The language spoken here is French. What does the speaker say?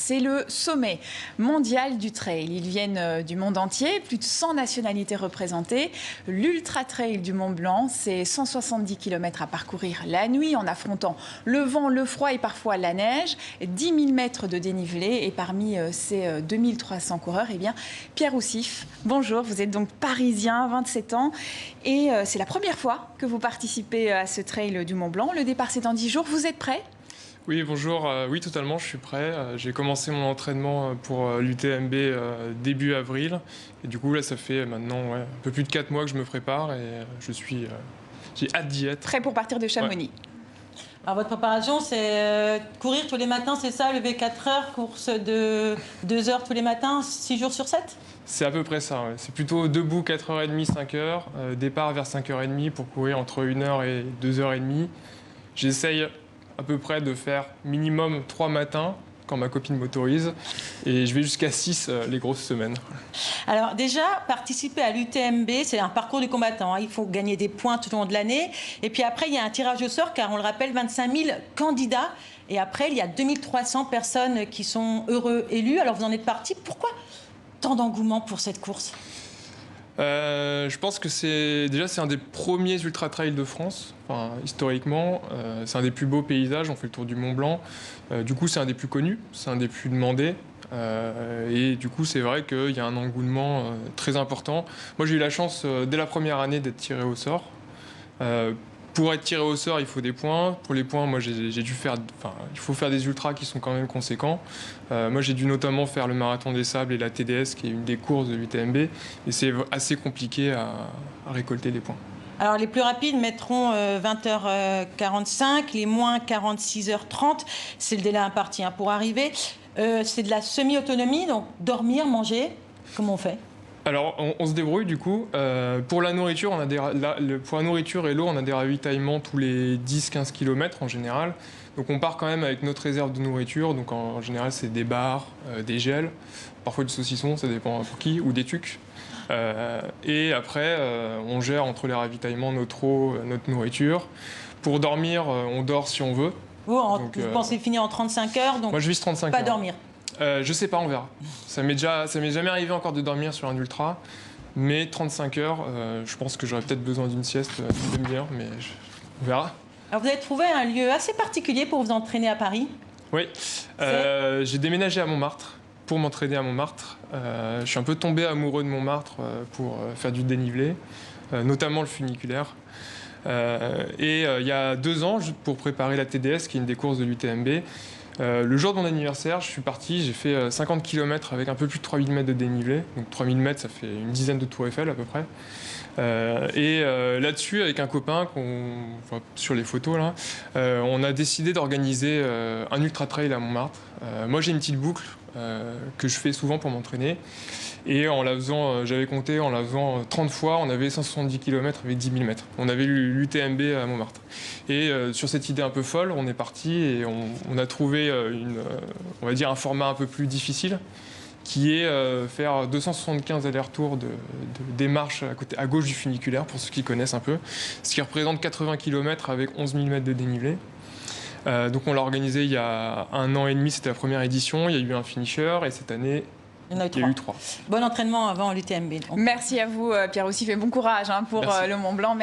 C'est le sommet mondial du trail. Ils viennent du monde entier, plus de 100 nationalités représentées. L'Ultra Trail du Mont Blanc, c'est 170 km à parcourir la nuit en affrontant le vent, le froid et parfois la neige. 10 000 mètres de dénivelé et parmi ces 2300 coureurs, eh bien, Pierre Roussif, bonjour, vous êtes donc parisien, 27 ans et c'est la première fois que vous participez à ce trail du Mont Blanc. Le départ c'est dans 10 jours, vous êtes prêt ? Oui, bonjour. Oui, totalement, je suis prêt. J'ai commencé mon entraînement pour l'UTMB début avril. Et du coup, là, ça fait maintenant un peu plus de 4 mois que je me prépare et j'ai hâte d'y être. Prêt pour partir de Chamonix. Ouais. Alors, votre préparation, c'est courir tous les matins, c'est ça, lever 4 heures, course de 2 heures tous les matins, 6 jours sur 7 ? C'est à peu près ça, ouais. C'est plutôt debout 4h30, 5h, départ vers 5h30 pour courir entre 1h et 2h30. J'essaye à peu près de faire minimum 3 matins quand ma copine m'autorise et je vais jusqu'à 6 les grosses semaines. Alors déjà, participer à l'UTMB, c'est un parcours du combattant. Il faut gagner des points tout au long de l'année. Et puis après, il y a un tirage au sort car on le rappelle, 25 000 candidats. Et après, il y a 2300 personnes qui sont heureux élus. Alors vous en êtes parti. Pourquoi tant d'engouement pour cette course ? Je pense que c'est un des premiers ultra-trails de France, enfin, historiquement. C'est un des plus beaux paysages, on fait le tour du Mont Blanc. Du coup, c'est un des plus connus, c'est un des plus demandés. Et du coup, c'est vrai qu'il y a un engouement très important. Moi, j'ai eu la chance, dès la première année, d'être tiré au sort. Pour être tiré au sort, il faut des points. Pour les points, moi, il faut faire des ultras qui sont quand même conséquents. Moi, j'ai dû notamment faire le Marathon des Sables et la TDS, qui est une des courses de l'UTMB. Et c'est assez compliqué à récolter des points. Alors, les plus rapides mettront 20h45, les moins 46h30. C'est le délai imparti pour arriver. C'est de la semi-autonomie, donc dormir, manger. Comment on fait ? Alors, on se débrouille du coup. Pour la nourriture, pour la nourriture et l'eau, on a des ravitaillements tous les 10-15 km en général. Donc on part quand même avec notre réserve de nourriture. Donc en général, c'est des bars, des gels, parfois du saucisson, ça dépend pour qui, ou des tucs. Et après, on gère entre les ravitaillements notre eau, notre nourriture. Pour dormir, on dort si on veut. Vous pensez finir en 35 heures, donc moi, je vise 35 pas heures. Dormir. Je sais pas, on verra. Ça m'est jamais arrivé encore de dormir sur un ultra, mais 35 heures, je pense que j'aurais peut-être besoin d'une sieste d'une demi-heure, mais on verra. Alors vous avez trouvé un lieu assez particulier pour vous entraîner à Paris ? Oui, j'ai déménagé à Montmartre pour m'entraîner à Montmartre. Je suis un peu tombé amoureux de Montmartre pour faire du dénivelé, notamment le funiculaire. Et il y a 2 ans, pour préparer la TDS, qui est une des courses de l'UTMB, le jour de mon anniversaire, je suis parti, j'ai fait 50 km avec un peu plus de 3000 mètres de dénivelé. Donc 3000 mètres, ça fait une dizaine de tours Eiffel à peu près. Là-dessus, avec un copain, sur les photos, là, on a décidé d'organiser un ultra-trail à Montmartre. Moi, j'ai une petite boucle que je fais souvent pour m'entraîner. Et en la faisant, j'avais compté, en la faisant 30 fois, on avait 170 km avec 10 000 mètres. On avait l'UTMB à Montmartre. Et sur cette idée un peu folle, on est parti et on a trouvé on va dire un format un peu plus difficile, qui est faire 275 allers-retours de démarche à gauche du funiculaire, pour ceux qui connaissent un peu, ce qui représente 80 km avec 11 000 mètres de dénivelé. Donc on l'a organisé il y a 1 an et demi, c'était la première édition, il y a eu un finisher et cette année, il y a eu 3. Bon entraînement avant l'UTMB. Merci à vous Pierre Roussif et bon courage pour le Mont Blanc.